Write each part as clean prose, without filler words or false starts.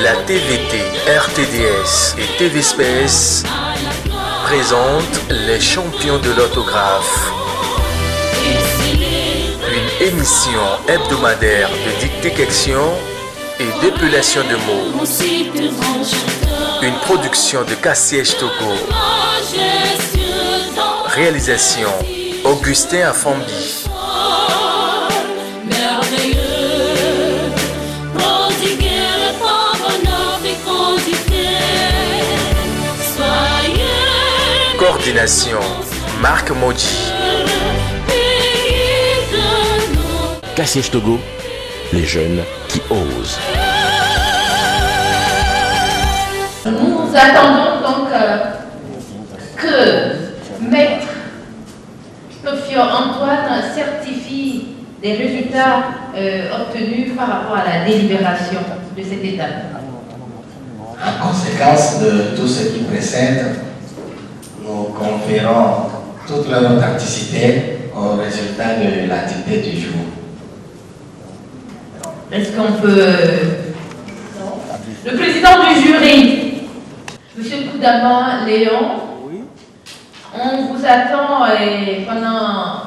La TVT, RTDS et TV Space présentent les champions de l'autographe. Une émission hebdomadaire de dictation et d'épellation de mots. Une production de Cassiège Togo. Réalisation Augustin Afambi. Coordination Marc Maudit. Cassiège Togo, les jeunes qui osent. Nous attendons donc que Maître Tofio Antoine certifie des résultats obtenus par rapport à la délibération de cette étape. En conséquence de tout ce qui précède, nous conférons toute leur authenticité au résultat de la dictée du jour. Est-ce qu'on peut... Le président du jury, M. Koudama Léon, on vous attend pendant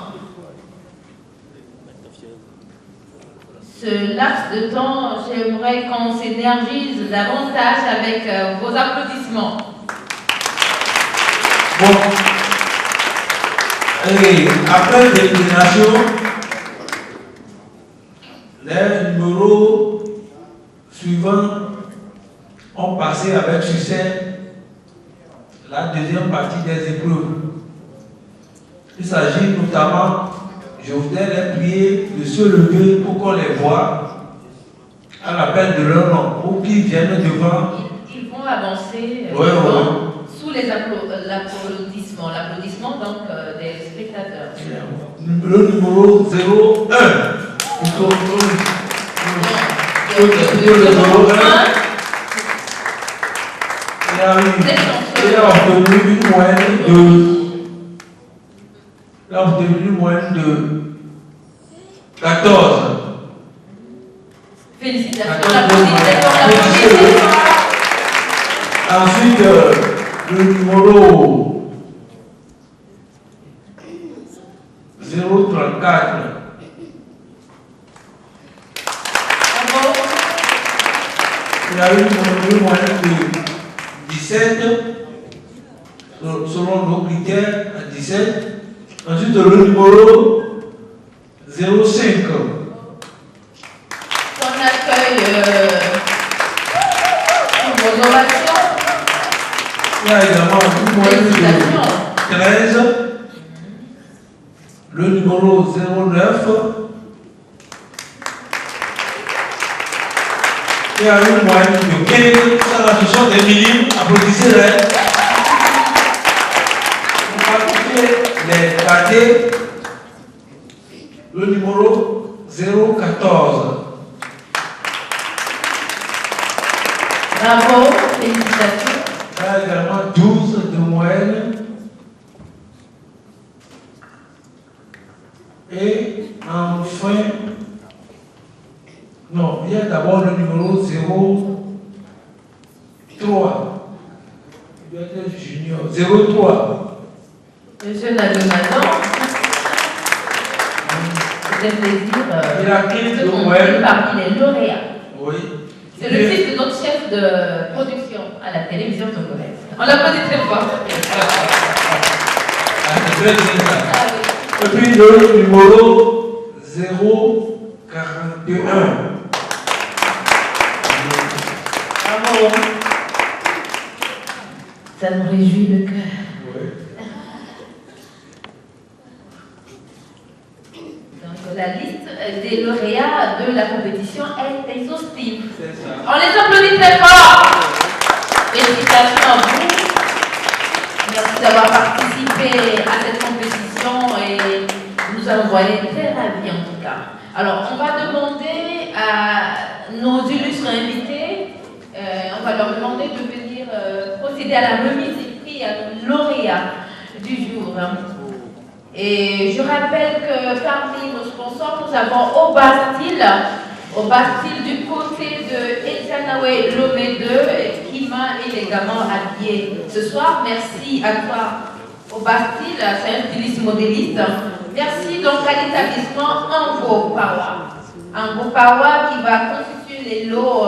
ce laps de temps. J'aimerais qu'on s'énergise davantage avec vos applaudissements. Bon. Et après l'élimination, les numéros suivants ont passé avec succès la deuxième partie des épreuves. Il s'agit notamment, je voudrais les prier de se lever pour qu'on les voit à l'appel de leur nom, ou qu'ils viennent devant. Ils vont avancer sous les l'applaudissement donc des spectateurs. Le numéro 01. Il a obtenu une moyenne de 14. Félicitations. Ensuite, le numéro 034. Il a eu une moyenne de 17, selon nos critères, à 17. Ensuite, le numéro 05. On accueille vos ovations. Il y a également une moyenne de 13. Le numéro 09. Il y a une moyenne de 15. Ça, la question des minimes. Applaudissez-les. On va écouter les ratés. Le numéro 014. Bravo, félicitations. Il y a également 12 de moyenne. Et enfin, non, il y a d'abord le numéro 03. Il doit être junior. 03. Monsieur Nadonadan, c'est un plaisir Il a 15 de de compter moyenne. parmi les lauréats. Oui. C'est le fils de notre chef de production à la télévision togolaise. On l'applaudit très fort. C'est très bien ça. Ah oui. Et puis le numéro 041. Bravo. Ça nous réjouit le cœur. Oui. Donc la liste des lauréats de la compétition est exhaustive. C'est ça. On les applaudit très fort. Félicitations à vous. Merci d'avoir participé à cette compétition et nous allons voir très ravis en tout cas. Alors on va demander à nos illustres invités, on va leur demander de venir procéder à la remise des prix à nos lauréats du jour. Et je rappelle que parmi nos sponsors, nous avons Au Bastille du côté de Etienne Nawe Lomé 2 qui m'a élégamment habillé ce soir. Merci à toi, au Bastille, c'est un styliste modéliste. Merci donc à l'établissement Ango Pawa. Ango Pawa qui va constituer les lots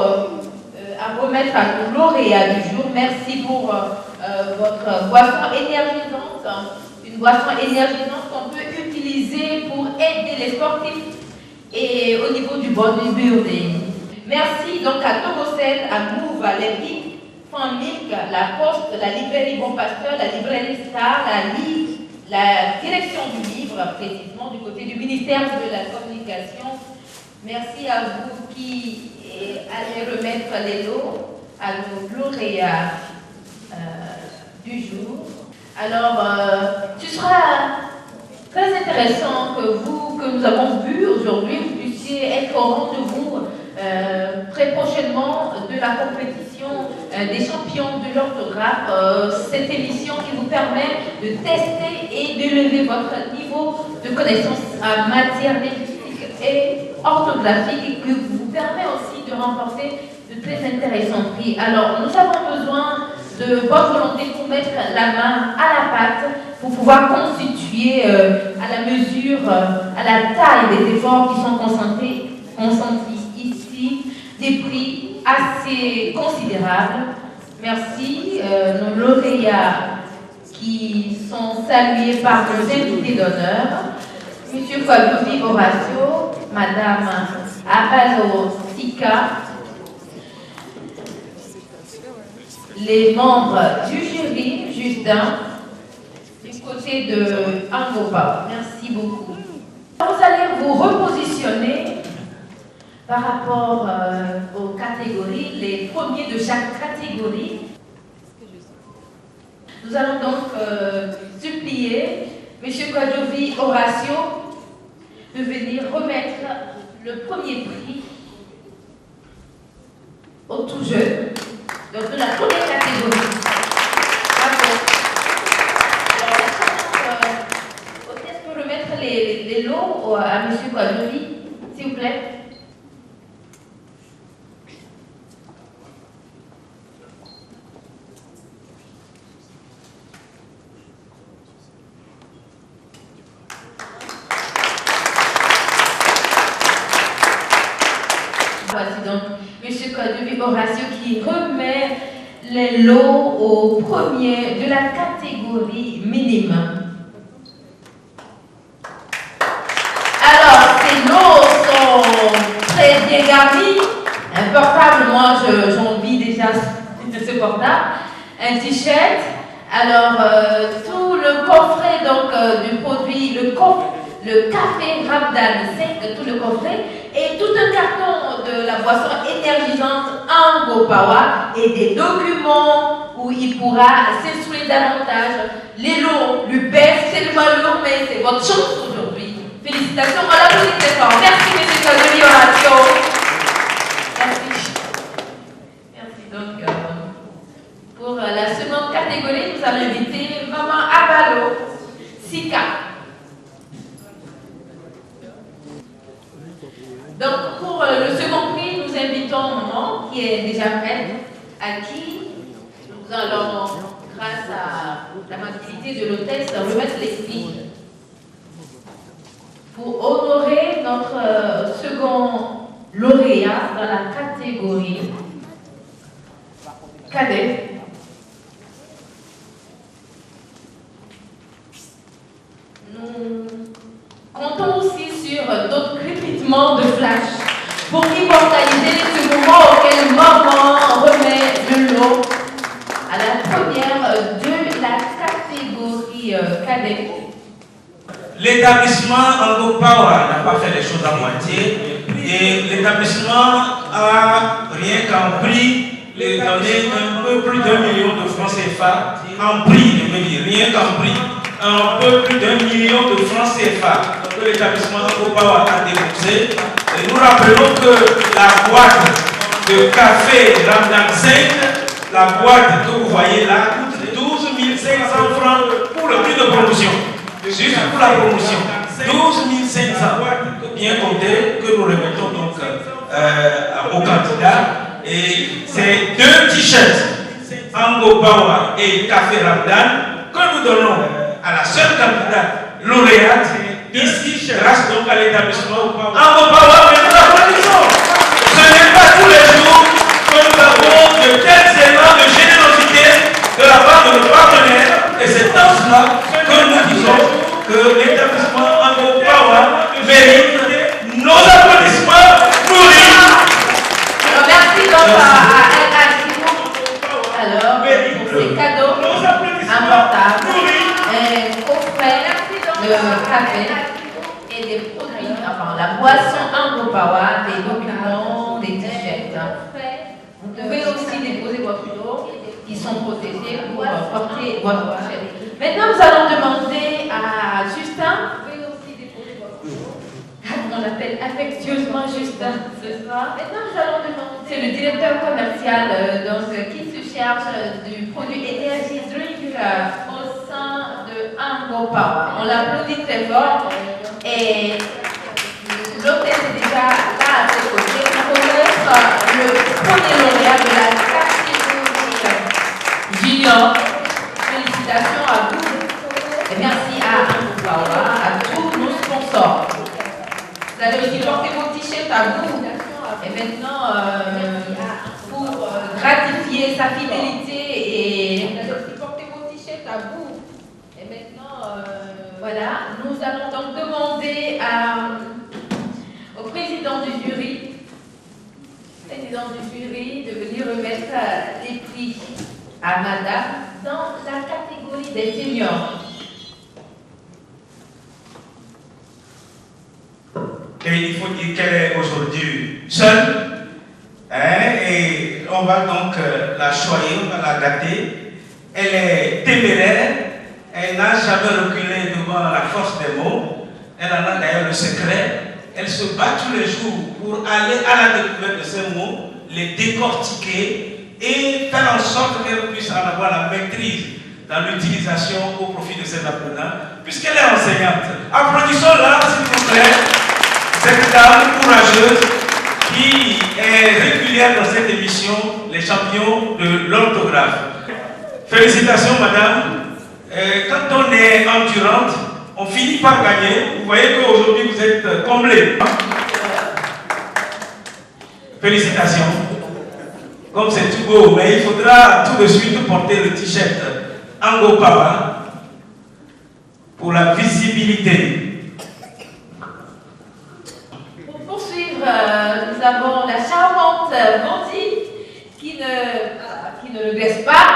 à remettre à nos lauréats du jour. Merci pour votre boisson énergisante. Une boisson énergisante qu'on peut utiliser pour aider les sportifs et au niveau du bodybuilding. Merci donc à Togocène, à Mouv, à l'EPIC, Fanmic, la Poste, la librairie Bon Pasteur, la librairie Star, la direction du livre, précisément du côté du ministère de la Communication. Merci à vous qui allez remettre les lots à nos lauréats du jour. Alors, ce sera très intéressant que nous avons vu aujourd'hui, vous puissiez être au rendez-vous très prochainement de la compétition des champions de l'orthographe, cette émission qui vous permet de tester et d'élever votre niveau de connaissance en matière linguistique et orthographique et qui vous permet aussi de remporter de très intéressants prix. Alors, nous avons besoin de votre volonté pour mettre la main à la pâte pour pouvoir constituer à la mesure, à la taille des efforts qui sont consentis ici, des prix assez considérables. Merci. Nos lauréats qui sont salués par nos invités d'honneur, M. Kwadovi Horacio, Mme Abalo Sika, les membres du jury, Justin, du côté de Angopa. Merci beaucoup. Vous allez vous repositionner par rapport aux catégories, les premiers de chaque catégorie. Nous allons donc supplier M. Kwadovi Horacio de venir remettre le premier prix au tout jeune. Donc, de la première catégorie. Bravo. Alors, est-ce que remettre les lots à M. Kwadovi, s'il vous plaît? Voici donc M. Kwadovi Horacio qui remet les lots au premier de la catégorie minimum. Alors, ces lots sont très bien garnis. Un portable, moi j'envie déjà de ce portable. Un t-shirt. Alors, tout le coffret donc, du produit, le café Rabdan 5, tout le coffret, et tout un carton de la boisson énergisante Ango Pawa et des documents où il pourra s'instruire davantage. Les lots lui pèsent, c'est le lourd, mais c'est votre chance aujourd'hui. Félicitations, on l'applaudit très fort. Merci, M. Kwadovi Horacio. Merci. Merci. Donc, pour la seconde catégorie, nous allons inviter Maman Abalo Sika. Donc, pour le second prix, nous invitons Maman, qui est déjà prête, à qui nous allons, grâce à l'amabilité de l'hôtesse, remettre les prix pour honorer notre second lauréat dans la catégorie cadet. Nous comptons aussi sur d'autres crépitements de flash pour immortaliser ce moment auquel Maman remet le lot à la première de la catégorie cadet. L'établissement Ango Pawa n'a pas fait les choses à moitié et l'établissement a rien qu'en prix donné un peu plus d'1 million de francs CFA en prix, je veux dire, rien qu'en prix, un peu plus d'1 million de francs CFA que l'établissement Ango Pawa a déboursé. Et nous rappelons que la boîte de café Ramdan 5, la boîte que vous voyez là, coûte 12 500 francs pour le prix de promotion. Juste pour la promotion. 12 500, bien compté, que nous remettons donc aux candidats Et c'est 2 t-shirts, Ango Bawa et Café Ramadan, que nous donnons à la seule candidate lauréate ici, grâce donc à l'établissement Ango Bawa, mais nous applaudissons. Ce n'est pas tous les jours que nous avons de tels élans de générosité de la part de nos partenaires, et c'est dans cela que nous disons que l'établissement Ango Bawa mérite nos applaudissements nourris. Merci donc à alors pour ces cadeaux importables, coffret de café et des produits, enfin la boisson Ango Bawa, des documents, des t-shirts. Vous pouvez aussi déposer votre eau, qui sont protégés pour porter votre t-shirt. Maintenant, nous allons demander à Justin. On l'appelle affectueusement Justin ce soir. Maintenant, nous allons demander. C'est le directeur commercial qui se charge du produit Energy Drink au sein de Ango Bawa. On l'applaudit très fort et l'hôtel est déjà là à ses côtés pour connaître le premier lauréat de la catégorie junior. Félicitations à vous et merci à Ango Bawa, à tous nos sponsors. Vous allez aussi porter vos t-shirts à vous. Et maintenant, pour gratifier sa fidélité et vous allez aussi porter vos t-shirts à vous. Et maintenant, voilà, nous allons donc demander au président du jury de venir remettre les prix à madame dans la catégorie des seniors. Et il faut dire qu'elle est aujourd'hui seule, et on va donc la choyer, on va la gâter. Elle est téméraire, elle n'a jamais reculé devant la force des mots, elle en a d'ailleurs le secret. Elle se bat tous les jours pour aller à la découverte de ces mots, les décortiquer et faire en sorte qu'elle puisse en avoir la maîtrise dans l'utilisation au profit de ses apprenants, puisqu'elle est enseignante. Applaudissons-la, s'il vous plaît. Cette dame courageuse qui est régulière dans cette émission, les champions de l'orthographe. Félicitations madame. Quand on est endurante, on finit par gagner. Vous voyez qu'aujourd'hui vous êtes comblés. Félicitations. Comme c'est tout beau, mais il faudra tout de suite porter le t-shirt Ango Bawa pour la visibilité. Nous avons la charmante Mandy qui ne le baisse pas,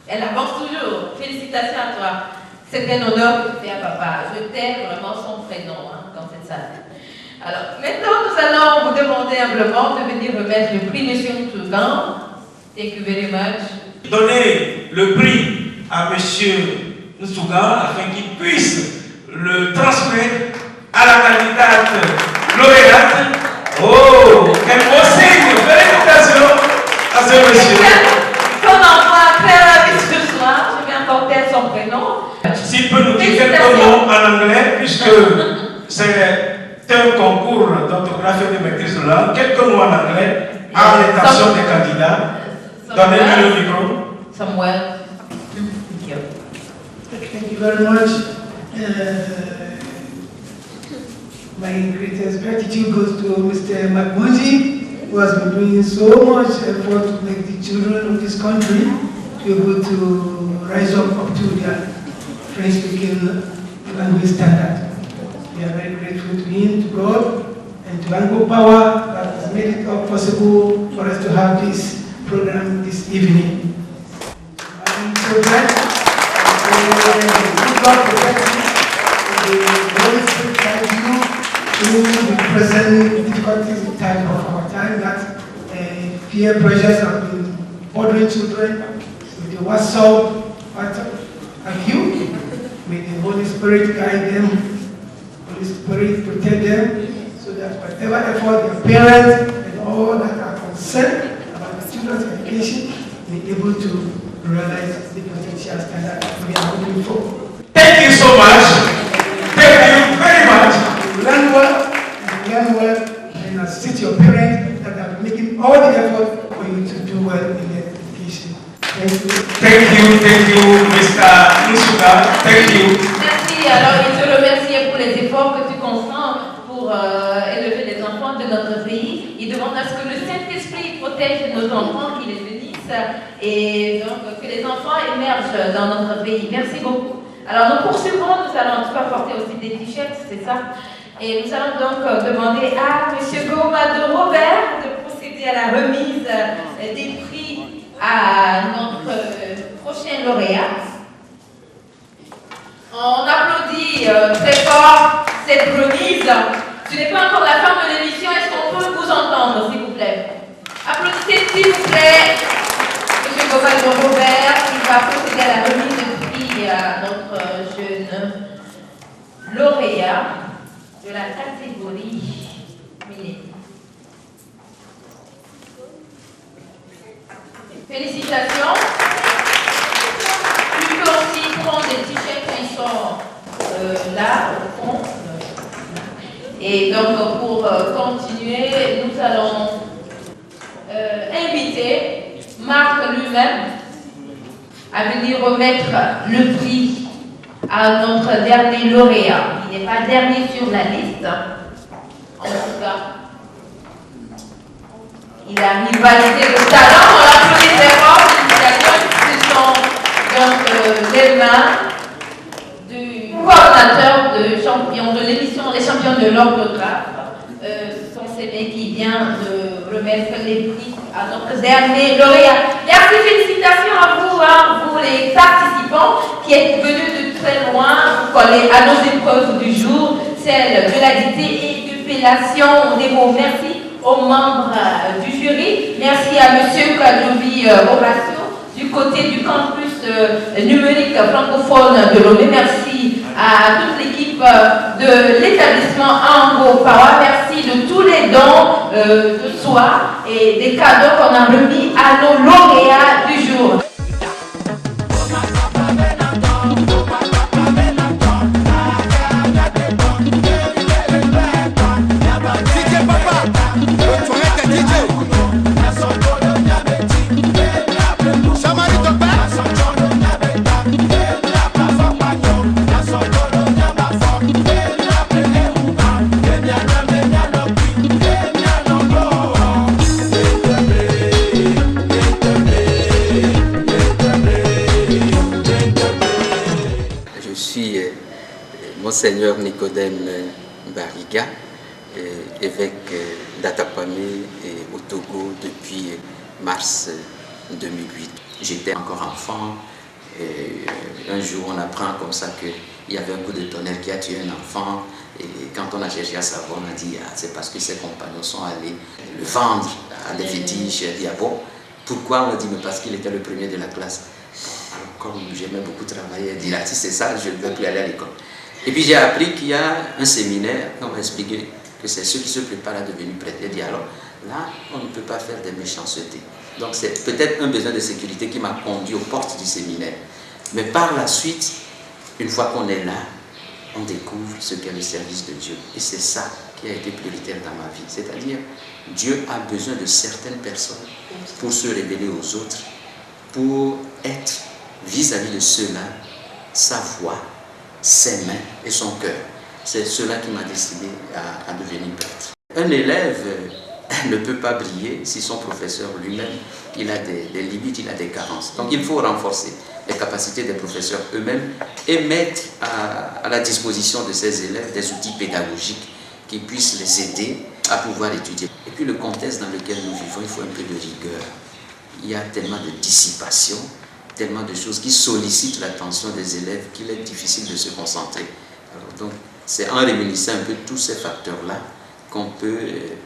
elle avance toujours. Félicitations à toi. C'est un honneur que tu fais à papa. Je t'aime vraiment son prénom dans cette salle. Alors, maintenant, nous allons vous demander humblement de venir remettre le prix Monsieur Ntougan. Thank you very much. Donner le prix à Monsieur Ntougan afin qu'il puisse le transmettre à la candidate lauréate. Oh, quel beau signe! Félicitations à ce monsieur. Qu'on envoie très ravi ce soir, je vais encore taire son prénom. S'il peut nous dire quelques mots en anglais, puisque c'est un concours d'orthographe et de maîtrise de langue, quelques mots en anglais à l'intention des candidats. Donnez-lui le micro. Samuel. Thank you very much. My greatest gratitude goes to Mr. Magmoji, who has been doing so much effort to make the children of this country be able to rise up to their French-speaking language standard. We are very grateful to him, to God, and to Ango Bawa that has made it all possible for us to have this program this evening. I'm so glad that God protect you, the Holy Spirit guide you through the present difficulties time of our time, that peer pressures have been bothering children with the WhatsApp, and you. May the Holy Spirit guide them, Holy Spirit protect them, so that whatever effort their parents and all that are concerned about the children's education may be able to realize the potential standard that we are looking for. Thank you so much. Thank you very much. Learn well, and assist your parents that are making all the effort do well in their education. Thank you. Thank you, Mr. Nsuka. Thank you. Merci. Alors, il te remercie pour les efforts que tu consens pour élever les enfants de notre pays. Il demande à ce que le Saint-Esprit protège nos enfants, qu'il les bénisse et donc que les enfants émergent dans notre pays. Merci beaucoup. Alors, nous poursuivrons. Nous allons apporter aussi des t-shirts, c'est ça. Et nous allons donc demander à M. Gomado Robert de procéder à la remise des prix à notre prochain lauréat. On applaudit très fort cette remise. Ce n'est pas encore la fin de l'émission. Est-ce qu'on peut vous entendre, s'il vous plaît? Applaudissez, s'il vous plaît, M. Gomado Robert, qui va procéder à la remise de prix à notre jeune lauréat de la catégorie millénaire. Félicitations. Tu peux aussi prendre des t-shirts qui sont là au fond. Et donc pour continuer, nous allons inviter Marc lui-même à venir remettre le prix à notre dernier lauréat. Il n'est pas dernier sur la liste. En tout cas, il a rivalisé de talent. On l'applaudit très fort. Félicitations. Ce sont donc les mains du coordinateur de l'émission Les Champions de l'orthographe. Ce sont ces mains qui viennent de remettre les prix à notre dernier lauréat. Merci, félicitations à vous les participants qui êtes venus de très loin pour coller à nos épreuves du jour, celle de la dictée et de l'épellation des mots. Merci aux membres du jury. Merci à M. Kadoubi Horacio du côté du campus numérique francophone de Lomé. Merci à toute l'équipe de l'établissement Ango Power. Merci de tous les dons de soi et des cadeaux qu'on a remis à nos lauréats du jour. Monseigneur Nicodème Bariga, évêque d'Atapamé et au Togo depuis mars 2008. J'étais encore enfant et un jour on apprend comme ça qu'il y avait un coup de tonnerre qui a tué un enfant et quand on a cherché à savoir on a dit c'est parce que ses compagnons sont allés le vendre à des fétiches. J'ai dit bon, pourquoi? On a dit mais parce qu'il était le premier de la classe. Alors comme j'aimais beaucoup travailler, elle dit si c'est ça je ne veux plus aller à l'école. Et puis j'ai appris qu'il y a un séminaire, on m'a expliqué que c'est ceux qui se préparent à devenir prêtres. J'ai dit alors, là, on ne peut pas faire des méchancetés. Donc c'est peut-être un besoin de sécurité qui m'a conduit aux portes du séminaire. Mais par la suite, une fois qu'on est là, on découvre ce qu'est le service de Dieu. Et c'est ça qui a été prioritaire dans ma vie. C'est-à-dire, Dieu a besoin de certaines personnes pour se révéler aux autres, pour être vis-à-vis de ceux-là, sa voix, ses mains et son cœur. C'est cela qui m'a décidé à devenir prêtre. Un élève ne peut pas briller si son professeur lui-même, il a des limites, il a des carences. Donc il faut renforcer les capacités des professeurs eux-mêmes et mettre à la disposition de ces élèves des outils pédagogiques qui puissent les aider à pouvoir étudier. Et puis le contexte dans lequel nous vivons, il faut un peu de rigueur. Il y a tellement de dissipation, tellement de choses qui sollicitent l'attention des élèves qu'il est difficile de se concentrer. Alors, donc, c'est en réunissant un peu tous ces facteurs-là qu'on peut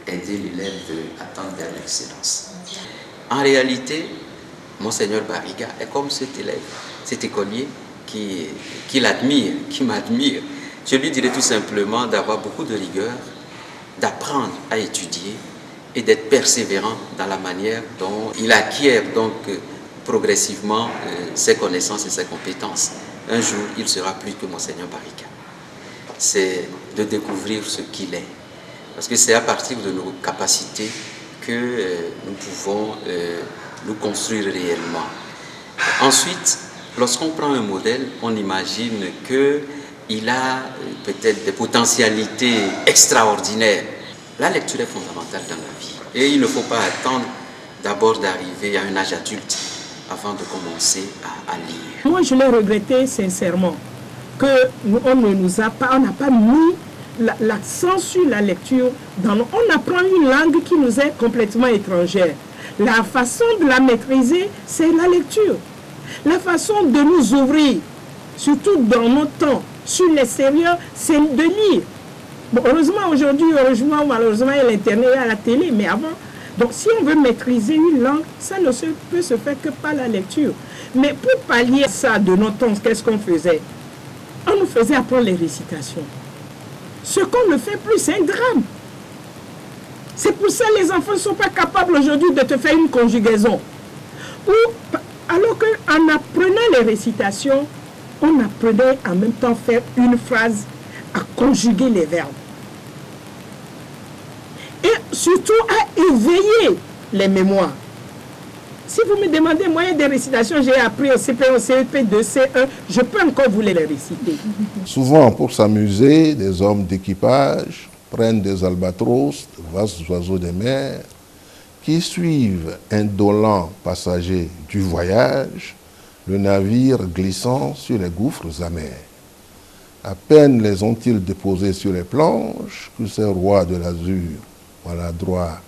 aider l'élève à tendre vers l'excellence. En réalité, Monseigneur Bariga est comme cet élève, cet écolier qui l'admire, qui m'admire. Je lui dirais tout simplement d'avoir beaucoup de rigueur, d'apprendre à étudier et d'être persévérant dans la manière dont il acquiert donc progressivement ses connaissances et ses compétences. Un jour, il sera plus que Monseigneur Bariga. C'est de découvrir ce qu'il est. Parce que c'est à partir de nos capacités que nous pouvons nous construire réellement. Ensuite, lorsqu'on prend un modèle, on imagine qu'il a peut-être des potentialités extraordinaires. La lecture est fondamentale dans la vie et il ne faut pas attendre d'abord d'arriver à un âge adulte avant de commencer à lire. Moi, je l'ai regretté sincèrement qu'on n'a pas mis l'accent sur la lecture. On apprend une langue qui nous est complètement étrangère. La façon de la maîtriser, c'est la lecture. La façon de nous ouvrir, surtout dans notre temps, sur l'extérieur, c'est de lire. Bon, heureusement, aujourd'hui, malheureusement, il y a l'Internet, il y a la télé, mais avant. Donc, si on veut maîtriser une langue, ça ne peut se faire que par la lecture. Mais pour pallier ça de notre temps, qu'est-ce qu'on faisait? On nous faisait apprendre les récitations. Ce qu'on ne fait plus, c'est un drame. C'est pour ça que les enfants ne sont pas capables aujourd'hui de te faire une conjugaison. Alors qu'en apprenant les récitations, on apprenait en même temps à faire une phrase, à conjuguer les verbes. Et surtout à éveiller les mémoires. Si vous me demandez, moi, des récitations, j'ai appris au CP, au CEP, de C1, je peux encore vous les réciter. Souvent, pour s'amuser, des hommes d'équipage prennent des albatros, de vastes oiseaux des mers, qui suivent indolents passagers du voyage, le navire glissant sur les gouffres amers. À peine les ont-ils déposés sur les planches que ces rois de l'azur, maladroits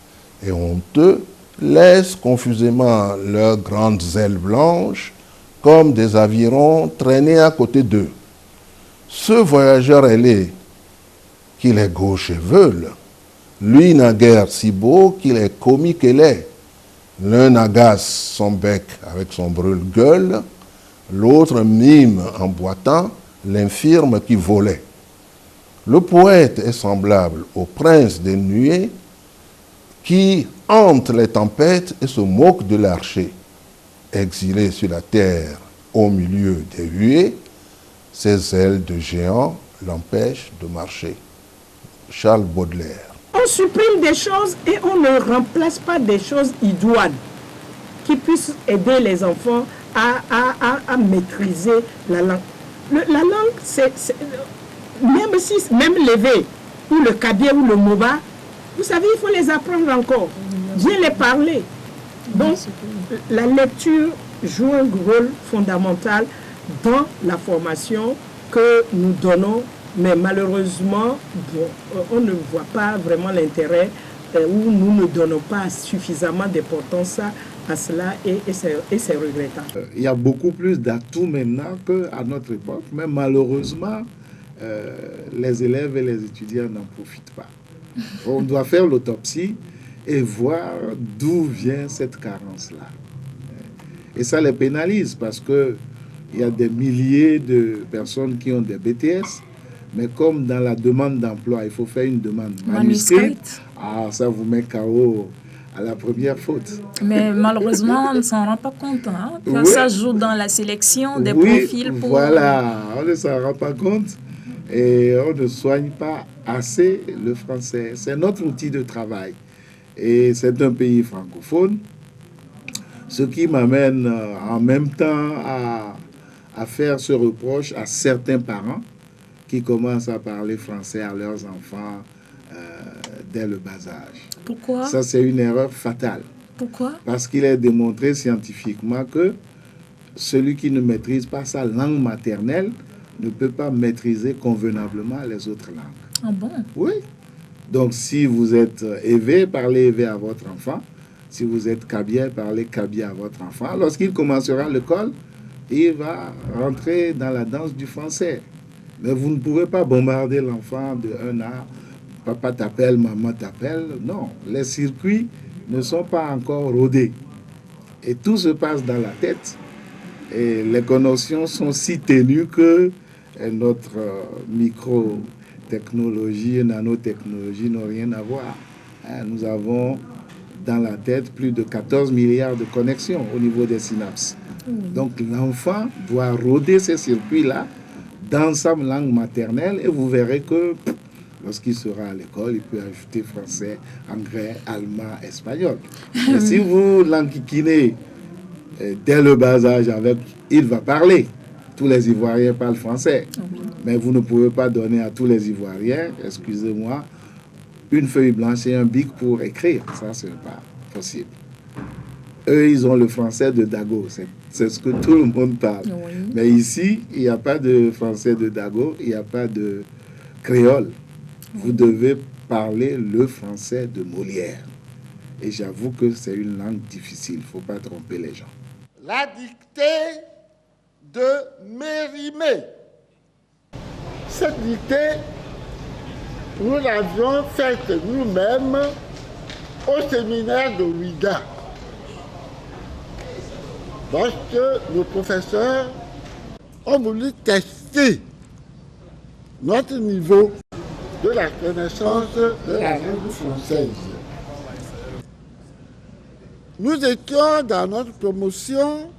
et honteux, laissent confusément leurs grandes ailes blanches comme des avirons traînés à côté d'eux. Ce voyageur ailé, qu'il est gauche et veule, lui n'a guère si beau qu'il est comique et laid. L'un agace son bec avec son brûle-gueule, l'autre mime en boitant l'infirme qui volait. Le poète est semblable au prince des nuées qui hante les tempêtes et se moque de l'archer. Exilé sur la terre au milieu des huées, ses ailes de géant l'empêchent de marcher. Charles Baudelaire. On supprime des choses et on ne remplace pas des choses idoines qui puissent aider les enfants à maîtriser la langue. La langue, même l'évé, ou le kabye ou le moba, vous savez, il faut les apprendre encore, bien les parler. Donc, la lecture joue un rôle fondamental dans la formation que nous donnons, mais malheureusement, on ne voit pas vraiment l'intérêt ou nous ne donnons pas suffisamment d'importance à cela et c'est regrettable. Il y a beaucoup plus d'atouts maintenant qu'à notre époque, mais malheureusement, les élèves et les étudiants n'en profitent pas. On doit faire l'autopsie et voir d'où vient cette carence-là. Et ça les pénalise parce qu'il y a des milliers de personnes qui ont des BTS, mais comme dans la demande d'emploi, il faut faire une demande manuscrite, ça vous met KO à la première faute. Mais malheureusement, on ne s'en rend pas compte. Hein, que ça joue dans la sélection des profils. Voilà, on ne s'en rend pas compte et on ne soigne pas assez le français. C'est notre outil de travail. Et c'est un pays francophone, ce qui m'amène en même temps à faire ce reproche à certains parents qui commencent à parler français à leurs enfants dès le bas âge. Pourquoi? Ça, c'est une erreur fatale. Pourquoi? Parce qu'il est démontré scientifiquement que celui qui ne maîtrise pas sa langue maternelle ne peut pas maîtriser convenablement les autres langues. Ah bon? Oui. Donc, si vous êtes évé, parlez évé à votre enfant. Si vous êtes kabye, parlez kabye à votre enfant. Lorsqu'il commencera l'école, il va rentrer dans la danse du français. Mais vous ne pouvez pas bombarder l'enfant de 1 an. Papa t'appelle, maman t'appelle. Non, les circuits ne sont pas encore rodés. Et tout se passe dans la tête. Et les connotations sont si ténues que notre micro-technologie et nanotechnologie n'ont rien à voir. Nous avons dans la tête plus de 14 milliards de connexions au niveau des synapses. Donc l'enfant doit roder ces circuits-là dans sa langue maternelle et vous verrez que Lorsqu'il sera à l'école, il peut ajouter français, anglais, allemand, espagnol. Mais si vous l'enquiquinez dès le bas âge avec, il va parler. Tous les Ivoiriens parlent français. Mais vous ne pouvez pas donner à tous les Ivoiriens, excusez-moi, une feuille blanche et un bic pour écrire. Ça, ce n'est pas possible. Eux, ils ont le français de Dago. C'est ce que tout le monde parle. Oui. Mais ici, il n'y a pas de français de Dago, il n'y a pas de créole. Vous devez parler le français de Molière. Et j'avoue que c'est une langue difficile. Il ne faut pas tromper les gens. La dictée de Mérimée. Cette dictée, nous l'avions faite nous-mêmes au séminaire de Ouiga. Parce que nos professeurs ont voulu tester notre niveau de la connaissance de la langue française. Nous étions dans notre promotion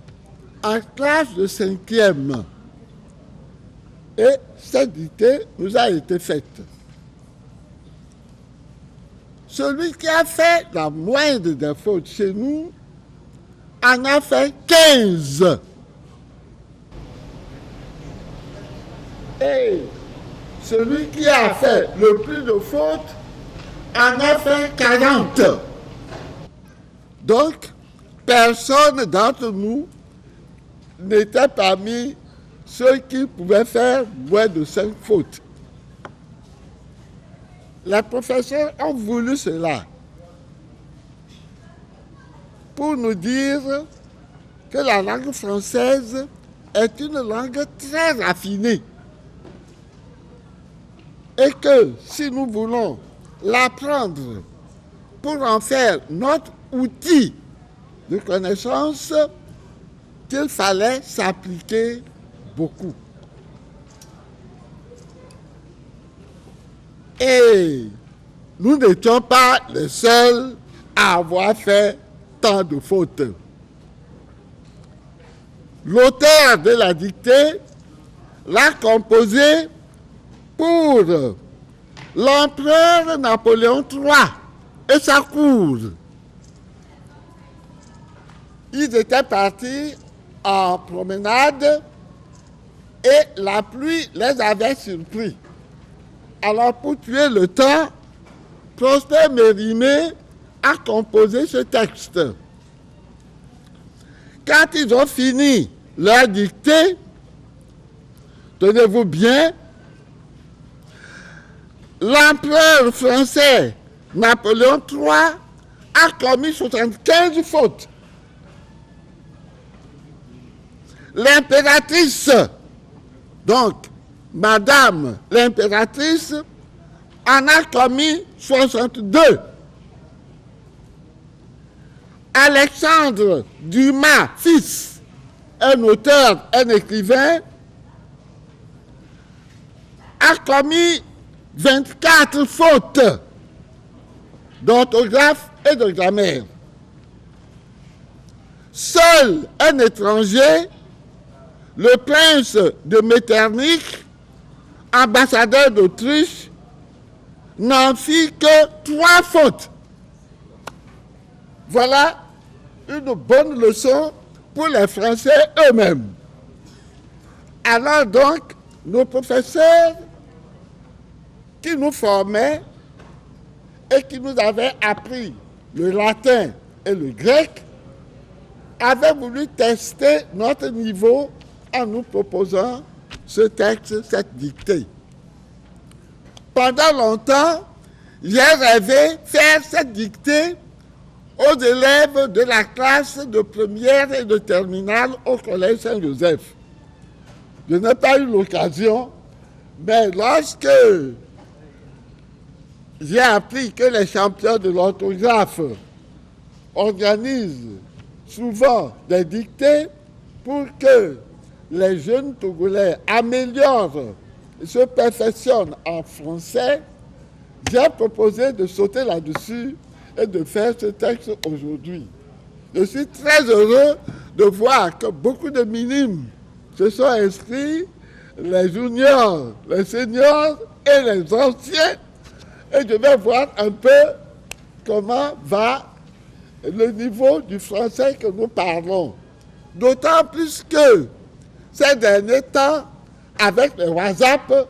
en classe de 5e. Et cette dictée nous a été faite. Celui qui a fait la moindre des fautes chez nous en a fait 15. Et celui qui a fait le plus de fautes en a fait 40. Donc, personne d'entre nous n'était parmi ceux qui pouvaient faire moins de 5 fautes. Les professeurs ont voulu cela pour nous dire que la langue française est une langue très raffinée et que si nous voulons l'apprendre pour en faire notre outil de connaissance, qu'il fallait s'appliquer beaucoup. Et nous n'étions pas les seuls à avoir fait tant de fautes. L'auteur de la dictée l'a composée pour l'empereur Napoléon III et sa cour. Ils étaient partis en promenade et la pluie les avait surpris. Alors, pour tuer le temps, Prosper Mérimée a composé ce texte. Quand ils ont fini leur dictée, tenez-vous bien, l'empereur français Napoléon III a commis 75 fautes. L'impératrice, donc Madame l'impératrice, en a commis 62. Alexandre Dumas, fils, un auteur, un écrivain, a commis 24 fautes d'orthographe et de grammaire. Seul un étranger, le prince de Metternich, ambassadeur d'Autriche, n'en fit que 3 fautes. Voilà une bonne leçon pour les Français eux-mêmes. Alors donc, nos professeurs qui nous formaient et qui nous avaient appris le latin et le grec avaient voulu tester notre niveau en nous proposant ce texte, cette dictée. Pendant longtemps, j'ai rêvé faire cette dictée aux élèves de la classe de première et de terminale au Collège Saint-Joseph. Je n'ai pas eu l'occasion, mais lorsque j'ai appris que les champions de l'orthographe organisent souvent des dictées pour que les jeunes Togolais améliorent et se perfectionnent en français, j'ai proposé de sauter là-dessus et de faire ce texte aujourd'hui. Je suis très heureux de voir que beaucoup de minimes se sont inscrits, les juniors, les seniors et les anciens et je vais voir un peu comment va le niveau du français que nous parlons. D'autant plus que ces derniers temps, avec le WhatsApp,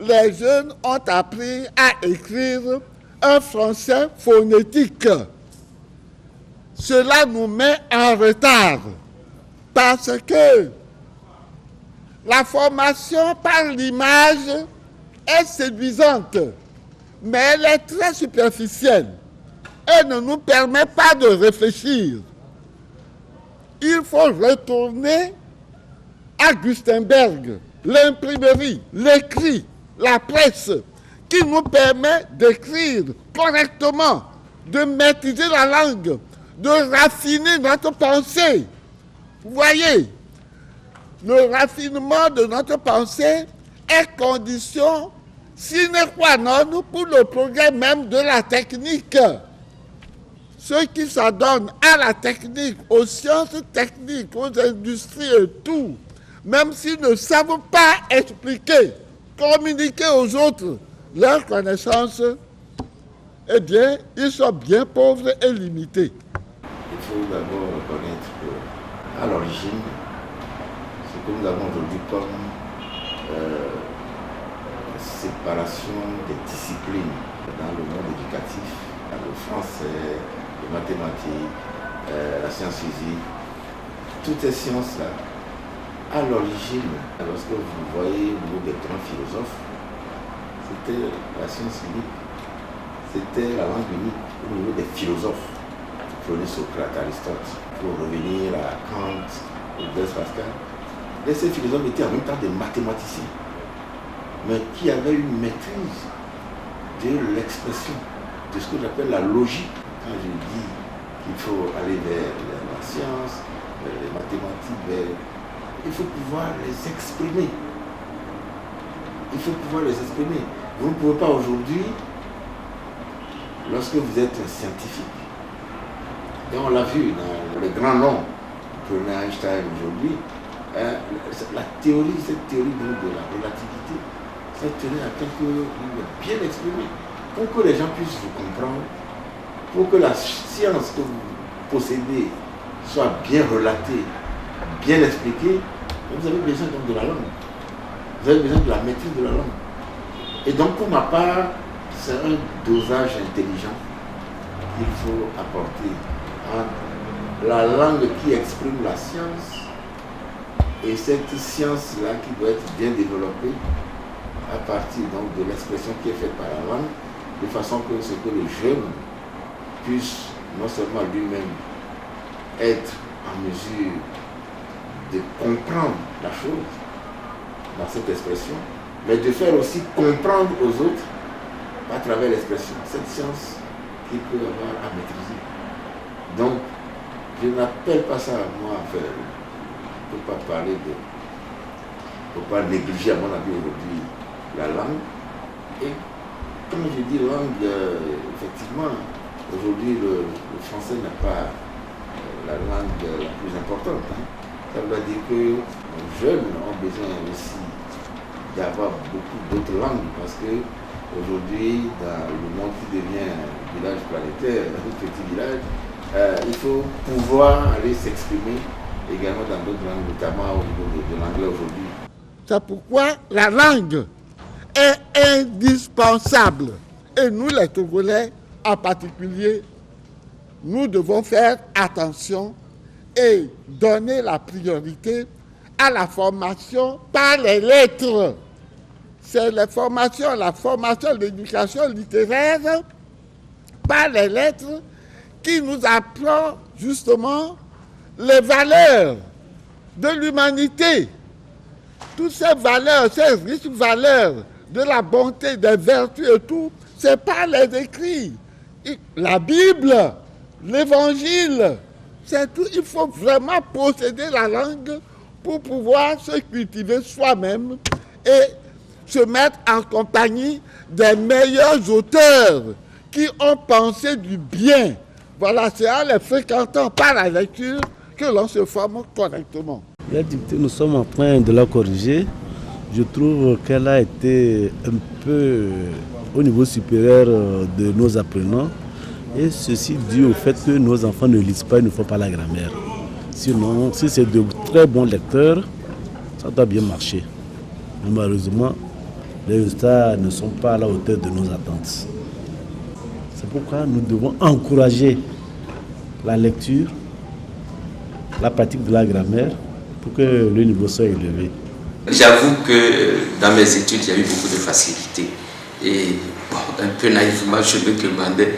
les jeunes ont appris à écrire un français phonétique. Cela nous met en retard parce que la formation par l'image est séduisante, mais elle est très superficielle. Elle ne nous permet pas de réfléchir. Il faut retourner à Gutenberg, l'imprimerie, l'écrit, la presse, qui nous permet d'écrire correctement, de maîtriser la langue, de raffiner notre pensée. Vous voyez, le raffinement de notre pensée est condition sine qua non pour le progrès même de la technique. Ceux qui s'adonnent à la technique, aux sciences techniques, aux industries et tout, même s'ils ne savent pas expliquer, communiquer aux autres leurs connaissances, eh bien, ils sont bien pauvres et limités. Il faut d'abord reconnaître qu'à l'origine, ce que nous avons aujourd'hui comme séparation des disciplines dans le monde éducatif, le français, les mathématiques, la science physique, toutes ces sciences-là, à l'origine, lorsque vous voyez au niveau des grands philosophes, c'était la science unique, c'était la langue unique au niveau des philosophes. Vous prenez Socrate, Aristote, pour revenir à Kant, ou Blaise Pascal. Et ces philosophes étaient en même temps des mathématiciens, mais qui avaient une maîtrise de l'expression, de ce que j'appelle la logique. Quand je dis qu'il faut aller vers la science, vers les mathématiques, il faut pouvoir les exprimer. Il faut pouvoir les exprimer. Vous ne pouvez pas aujourd'hui, lorsque vous êtes un scientifique, et on l'a vu dans les grands noms, prenez Einstein aujourd'hui, la théorie, cette théorie de la relativité, cette théorie à quelque bien exprimée, pour que les gens puissent vous comprendre, pour que la science que vous possédez soit bien relatée, bien expliquée, vous avez besoin donc de la langue. Vous avez besoin de la maîtrise de la langue. Et donc pour ma part, c'est un dosage intelligent qu'il faut apporter entre la langue qui exprime la science et cette science-là qui doit être bien développée à partir donc de l'expression qui est faite par la langue, de façon que ce que le jeune puisse non seulement lui-même être en mesure de comprendre la chose dans cette expression, mais de faire aussi comprendre aux autres à travers l'expression, cette science qu'il peut avoir à maîtriser. Donc, je n'appelle pas ça, moi, enfin, il ne faut pas parler de... Il ne faut pas négliger, à mon avis, aujourd'hui, la langue. Et comme je dis langue, effectivement, aujourd'hui, le français n'est pas la langue la plus importante. Ça veut dire que les jeunes ont besoin aussi d'avoir beaucoup d'autres langues parce que aujourd'hui, dans le monde qui devient un village planétaire, un petit village, il faut pouvoir aller s'exprimer également dans d'autres langues, notamment au niveau de l'anglais aujourd'hui. C'est pourquoi la langue est indispensable. Et nous, les Togolais, en particulier, nous devons faire attention et donner la priorité à la formation par les lettres. C'est la formation de l'éducation littéraire par les lettres qui nous apprend justement les valeurs de l'humanité. Toutes ces valeurs, ces riches valeurs de la bonté, des vertus et tout, c'est par les écrits. La Bible, l'Évangile, c'est tout. Il faut vraiment posséder la langue pour pouvoir se cultiver soi-même et se mettre en compagnie des meilleurs auteurs qui ont pensé du bien. Voilà, c'est en les fréquentant par la lecture que l'on se forme correctement. La dictée, nous sommes en train de la corriger. Je trouve qu'elle a été un peu au niveau supérieur de nos apprenants. Et ceci dû au fait que nos enfants ne lisent pas, ils ne font pas la grammaire. Sinon, si c'est de très bons lecteurs, ça doit bien marcher. Mais malheureusement, les résultats ne sont pas à la hauteur de nos attentes. C'est pourquoi nous devons encourager la lecture, la pratique de la grammaire, pour que le niveau soit élevé. J'avoue que dans mes études, il y a eu beaucoup de facilité. Et bon, un peu naïvement, je me demandais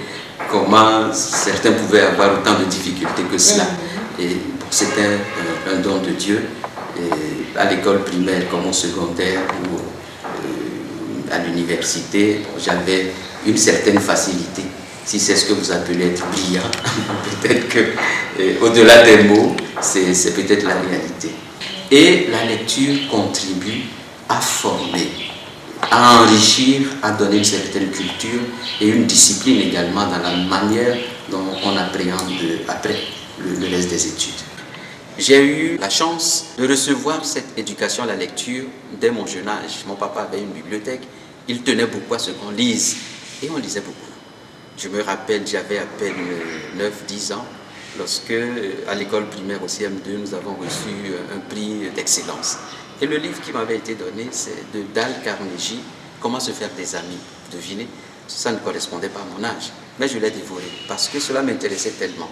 comment certains pouvaient avoir autant de difficultés que cela. Et bon, c'était un don de Dieu. Et à l'école primaire comme au secondaire ou à l'université, j'avais une certaine facilité. Si c'est ce que vous appelez être brillant, peut-être que au-delà des mots, c'est peut-être la réalité. Et la lecture contribue à former, à enrichir, à donner une certaine culture et une discipline également dans la manière dont on appréhende après le reste des études. J'ai eu la chance de recevoir cette éducation à la lecture dès mon jeune âge. Mon papa avait une bibliothèque, il tenait beaucoup à ce qu'on lise et on lisait beaucoup. Je me rappelle, j'avais à peine 9-10 ans lorsque, à l'école primaire au CM2, nous avons reçu un prix d'excellence. Et le livre qui m'avait été donné, c'est de Dale Carnegie, « Comment se faire des amis ». Devinez, ça ne correspondait pas à mon âge, mais je l'ai dévoré parce que cela m'intéressait tellement.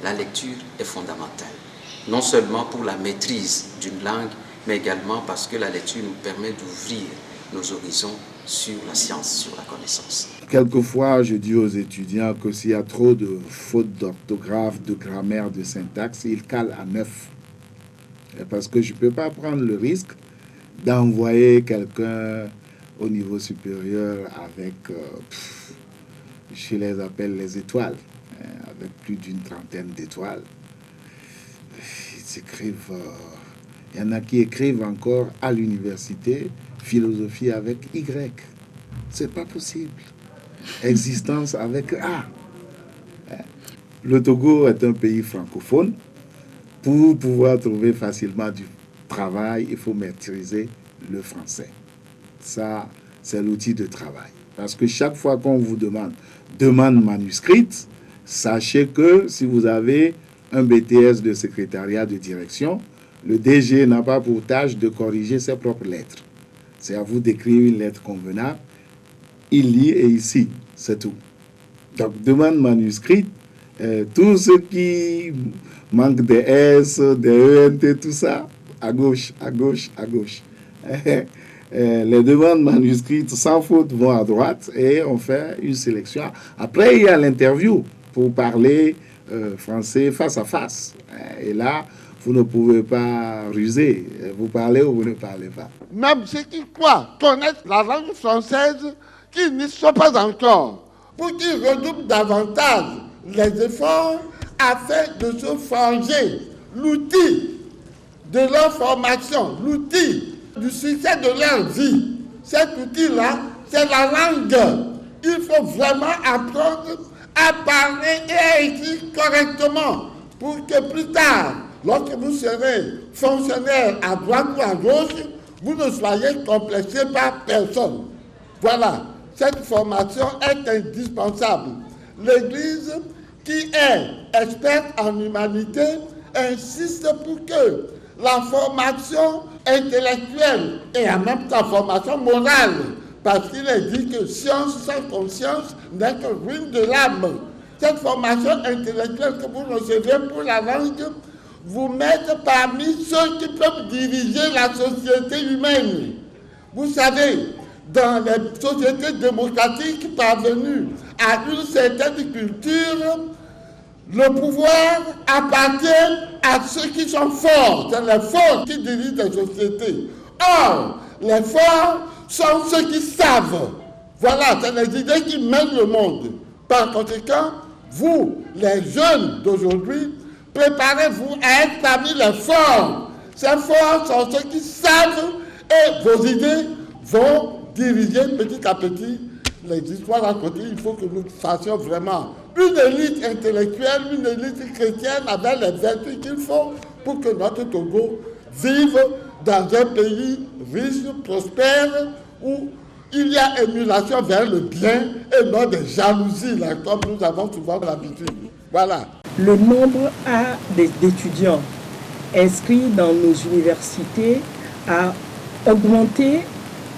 La lecture est fondamentale, non seulement pour la maîtrise d'une langue, mais également parce que la lecture nous permet d'ouvrir nos horizons sur la science, sur la connaissance. Quelquefois, je dis aux étudiants que s'il y a trop de fautes d'orthographe, de grammaire, de syntaxe, ils calent à 9. Parce que je ne peux pas prendre le risque d'envoyer quelqu'un au niveau supérieur avec, je les appelle les étoiles, avec plus d'une trentaine d'étoiles. Ils écrivent, il y en a qui écrivent encore à l'université philosophie avec Y. C'est pas possible. Existence avec A. Le Togo est un pays francophone. Pour pouvoir trouver facilement du travail, il faut maîtriser le français. Ça, c'est l'outil de travail. Parce que chaque fois qu'on vous demande manuscrite, sachez que si vous avez un BTS de secrétariat de direction, le DG n'a pas pour tâche de corriger ses propres lettres. C'est à vous d'écrire une lettre convenable. Il lit et ici, c'est tout. Donc, demande manuscrite, tout ce qui manque des S, des ENT, tout ça, à gauche, à gauche, à gauche. Les demandes manuscrites sans faute vont à droite et on fait une sélection. Après, il y a l'interview pour parler français face à face. Et là, vous ne pouvez pas ruser. Vous parlez ou vous ne parlez pas. Même ceux qui croient connaître la langue française, qui n'y sont pas encore, pour qu'ils redoublent davantage les efforts afin de se forger l'outil de leur formation, l'outil du succès de leur vie. Cet outil-là, c'est la langue. Il faut vraiment apprendre à parler et à écrire correctement pour que plus tard, lorsque vous serez fonctionnaire à droite ou à gauche, vous ne soyez complexé par personne. Voilà, cette formation est indispensable. L'Église, qui est experte en humanité, insiste pour que la formation intellectuelle et en même temps formation morale, parce qu'il est dit que science sans conscience n'est que ruine de l'âme. Cette formation intellectuelle que vous recevez pour la langue vous mette parmi ceux qui peuvent diriger la société humaine. Vous savez, dans les sociétés démocratiques parvenues à une certaine culture, le pouvoir appartient à ceux qui sont forts. C'est les forts qui dirigent les sociétés. Or, les forts sont ceux qui savent. Voilà, c'est les idées qui mènent le monde. Par conséquent, vous, les jeunes d'aujourd'hui, préparez-vous à être parmi les forts. Ces forts sont ceux qui savent et vos idées vont diriger petit à petit les histoires racontées. Il faut que nous fassions vraiment une élite intellectuelle, une élite chrétienne avec les vertus qu'il faut pour que notre Togo vive dans un pays riche, prospère, où il y a émulation vers le bien et non des jalousies, là, comme nous avons souvent l'habitude. Voilà. Le nombre d'étudiants inscrits dans nos universités a augmenté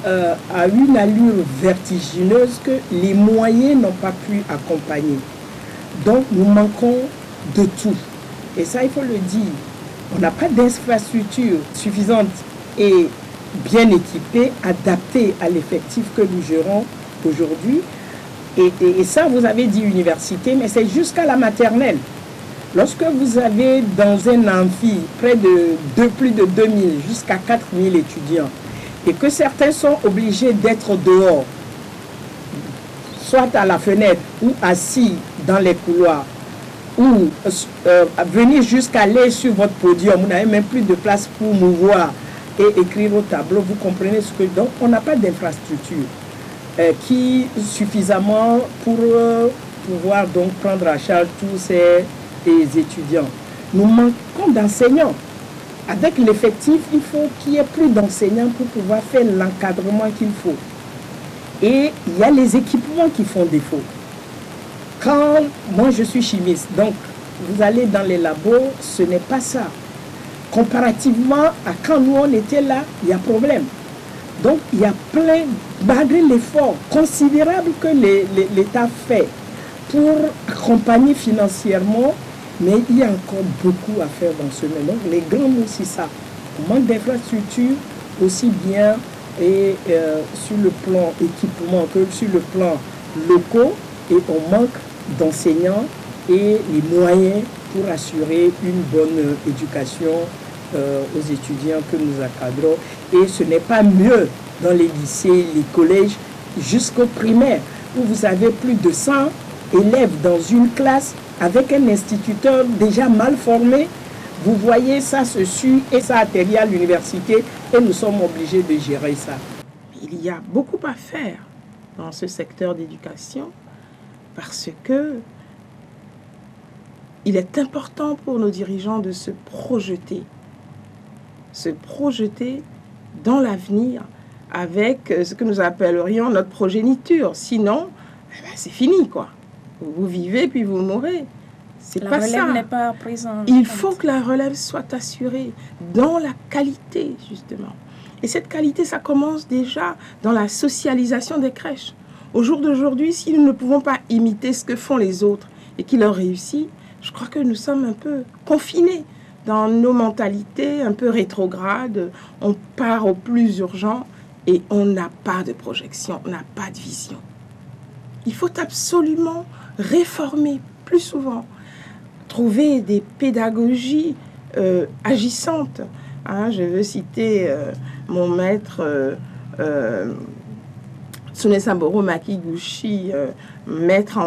à une allure vertigineuse que les moyens n'ont pas pu accompagner. Donc nous manquons de tout. Et ça, il faut le dire. On n'a pas d'infrastructure suffisante et bien équipée, adaptée à l'effectif que nous gérons aujourd'hui. Et ça, vous avez dit université, mais c'est jusqu'à la maternelle. Lorsque vous avez dans un amphi près de plus de 2000 jusqu'à 4000 étudiants, et que certains sont obligés d'être dehors, soit à la fenêtre ou assis dans les couloirs, ou venir jusqu'à aller sur votre podium, vous n'avez même plus de place pour mouvoir et écrire au tableau, vous comprenez ce que... Donc, on n'a pas d'infrastructure qui suffisamment pour pouvoir donc prendre à charge tous ces étudiants. Nous manquons d'enseignants. Avec l'effectif, il faut qu'il y ait plus d'enseignants pour pouvoir faire l'encadrement qu'il faut. Et il y a les équipements qui font défaut. Quand moi je suis chimiste, donc vous allez dans les labos, ce n'est pas ça. Comparativement à quand nous on était là, il y a problème. Donc il y a plein, malgré l'effort considérable que l'État fait pour accompagner financièrement, mais il y a encore beaucoup à faire dans ce domaine. Donc les grands mots, c'est ça. On manque d'infrastructures aussi bien et sur le plan équipement que sur le plan locaux, et on manque d'enseignants et les moyens pour assurer une bonne éducation aux étudiants que nous encadrons. Et ce n'est pas mieux dans les lycées, les collèges, jusqu'au primaire, où vous avez plus de 100 élèves dans une classe avec un instituteur déjà mal formé. Vous voyez, ça se suit et ça atterrit à l'université et nous sommes obligés de gérer ça. Il y a beaucoup à faire dans ce secteur d'éducation parce que il est important pour nos dirigeants de se projeter dans l'avenir avec ce que nous appellerions notre progéniture. Sinon, c'est fini, quoi. Vous vivez puis vous mourrez. C'est pas ça. La relève n'est pas présente. Il faut que la relève soit assurée dans la qualité, justement. Et cette qualité, ça commence déjà dans la socialisation des crèches. Au jour d'aujourd'hui, si nous ne pouvons pas imiter ce que font les autres et qui leur réussit, je crois que nous sommes un peu confinés dans nos mentalités, un peu rétrogrades. On part au plus urgent et on n'a pas de projection, on n'a pas de vision. Il faut absolument réformer plus souvent, trouver des pédagogies agissantes. Hein, je veux citer mon maître Tsune Samboro Makiguchi, maître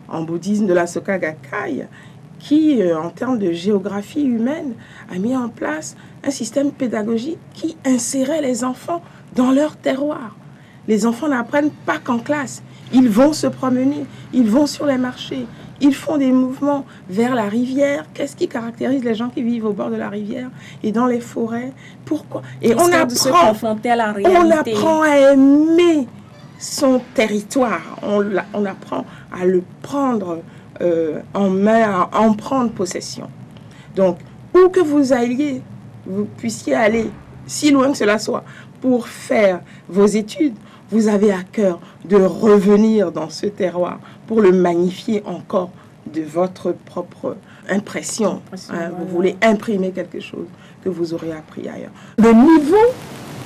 en bouddhisme de la Soka Gakkai, qui, en termes de géographie humaine, a mis en place un système pédagogique qui insérait les enfants dans leur terroir. Les enfants n'apprennent pas qu'en classe. Ils vont se promener, ils vont sur les marchés, ils font des mouvements vers la rivière. Qu'est-ce qui caractérise les gens qui vivent au bord de la rivière et dans les forêts? Pourquoi? Et on apprend à aimer son territoire. On apprend à le prendre en main, à en prendre possession. Donc, où que vous alliez, vous puissiez aller, si loin que cela soit, pour faire vos études, vous avez à cœur de revenir dans ce terroir pour le magnifier encore de votre propre impression. Hein, vous voulez imprimer quelque chose que vous aurez appris ailleurs. Le niveau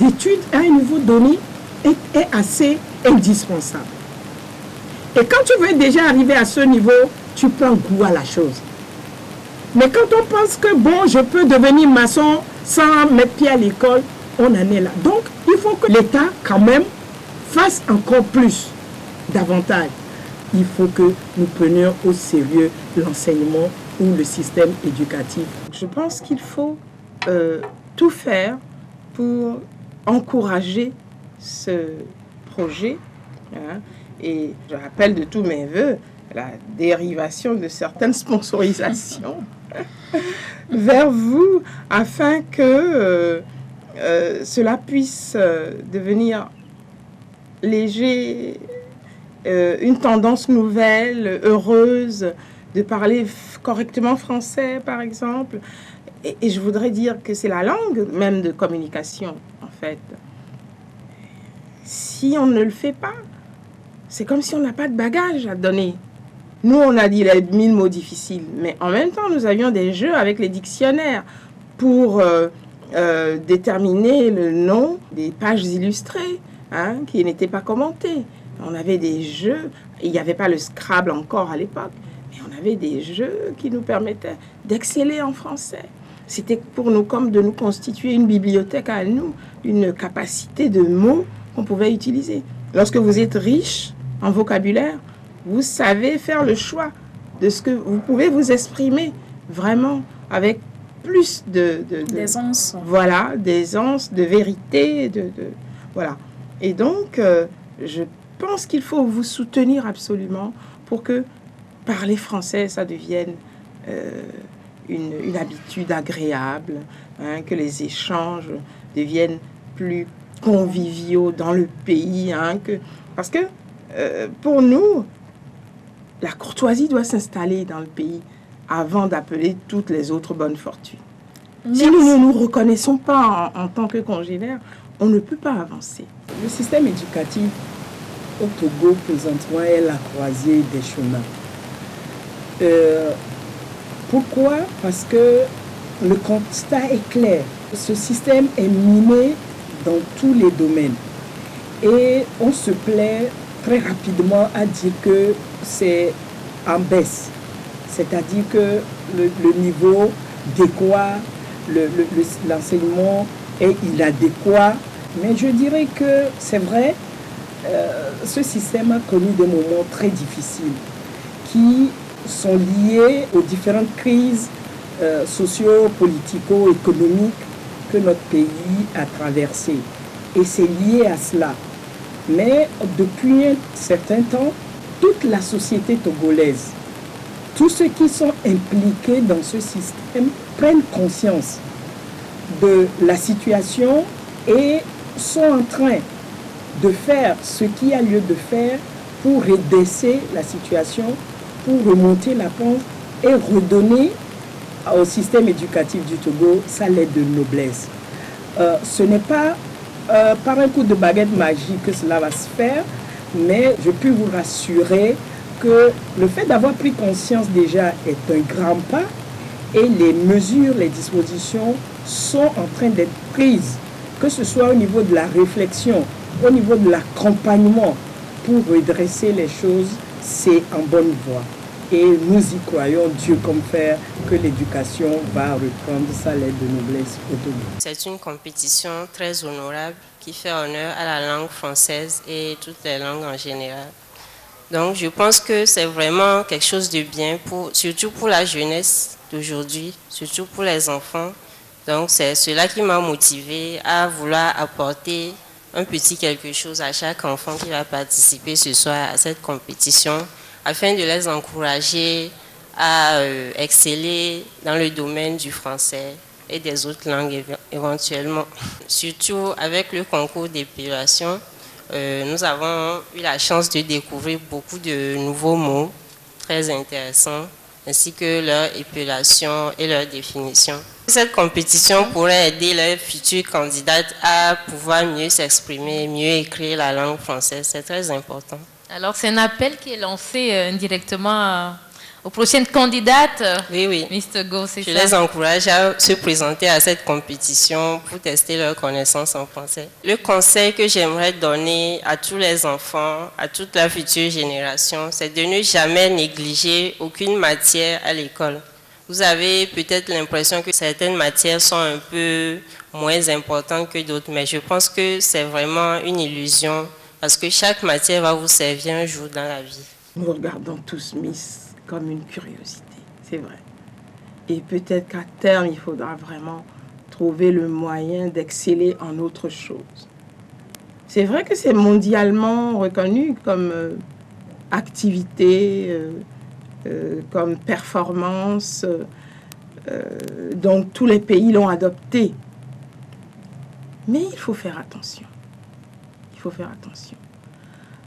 d'études à un niveau donné est assez indispensable. Et quand tu veux déjà arriver à ce niveau, tu prends goût à la chose. Mais quand on pense que, bon, je peux devenir maçon sans mettre pied à l'école, on en est là. Donc, il faut que l'État, quand même, fasse encore plus, davantage. Il faut que nous prenions au sérieux l'enseignement ou le système éducatif. Je pense qu'il faut tout faire pour encourager ce projet. Hein, et je rappelle de tous mes voeux la dérivation de certaines sponsorisations vers vous afin que cela puisse devenir léger, une tendance nouvelle, heureuse, de parler correctement français, par exemple. Et je voudrais dire que c'est la langue même de communication, en fait. Si on ne le fait pas, c'est comme si on n'a pas de bagage à donner. Nous, on a dit les 1000 mots difficiles, mais en même temps, nous avions des jeux avec les dictionnaires pour déterminer le nom des pages illustrées, hein, qui n'étaient pas commentées. On avait des jeux, il n'y avait pas le Scrabble encore à l'époque, mais on avait des jeux qui nous permettaient d'exceller en français. C'était pour nous comme de nous constituer une bibliothèque à nous, une capacité de mots qu'on pouvait utiliser. Lorsque vous êtes riche en vocabulaire, vous savez faire le choix de ce que vous pouvez vous exprimer vraiment avec plus d'aisance. Voilà, d'aisance, de vérité, voilà. Et donc, je pense qu'il faut vous soutenir absolument pour que parler français, ça devienne une habitude agréable, hein, que les échanges deviennent plus conviviaux dans le pays, hein, parce que pour nous, la courtoisie doit s'installer dans le pays avant d'appeler toutes les autres bonnes fortunes. Merci. Si nous ne nous reconnaissons pas en tant que congénères, on ne peut pas avancer. Le système éducatif au Togo présentement est la croisée des chemins. Pourquoi? Parce que le constat est clair. Ce système est miné dans tous les domaines. Et on se plaît très rapidement à dire que c'est en baisse. C'est-à-dire que le niveau adéquat, l'enseignement est inadéquat. Mais je dirais que c'est vrai, ce système a connu des moments très difficiles qui sont liés aux différentes crises socio-politico-économiques que notre pays a traversées. Et c'est lié à cela. Mais depuis un certain temps, toute la société togolaise, tous ceux qui sont impliqués dans ce système prennent conscience de la situation et sont en train de faire ce qu'il y a lieu de faire pour redresser la situation, pour remonter la pente et redonner au système éducatif du Togo sa lettre de noblesse. Ce n'est pas par un coup de baguette magique que cela va se faire, mais je peux vous rassurer que le fait d'avoir pris conscience déjà est un grand pas et les mesures, les dispositions sont en train d'être prises, que ce soit au niveau de la réflexion, au niveau de l'accompagnement pour redresser les choses, c'est en bonne voie. Et nous y croyons, Dieu comme faire, que l'éducation va reprendre sa lettre de noblesse au Togo. C'est une compétition très honorable qui fait honneur à la langue française et toutes les langues en général. Donc je pense que c'est vraiment quelque chose de bien, surtout pour la jeunesse d'aujourd'hui, surtout pour les enfants. Donc c'est cela qui m'a motivée à vouloir apporter un petit quelque chose à chaque enfant qui va participer ce soir à cette compétition, afin de les encourager à exceller dans le domaine du français et des autres langues éventuellement. Surtout avec le concours d'épellation, nous avons eu la chance de découvrir beaucoup de nouveaux mots très intéressants, ainsi que leur épellation et leur définition. Cette compétition pourrait aider les futures candidates à pouvoir mieux s'exprimer, mieux écrire la langue française. C'est très important. Alors, c'est un appel qui est lancé directement aux prochaines candidates. Oui. Mr. Go, c'est ça. Je les encourage à se présenter à cette compétition pour tester leurs connaissances en français. Le conseil que j'aimerais donner à tous les enfants, à toute la future génération, c'est de ne jamais négliger aucune matière à l'école. Vous avez peut-être l'impression que certaines matières sont un peu moins importantes que d'autres, mais je pense que c'est vraiment une illusion. Parce que chaque matière va vous servir un jour dans la vie. Nous regardons tous Miss comme une curiosité, c'est vrai. Et peut-être qu'à terme, il faudra vraiment trouver le moyen d'exceller en autre chose. C'est vrai que c'est mondialement reconnu comme activité, comme performance. Donc tous les pays l'ont adopté. Mais il faut faire attention. Il faut faire attention.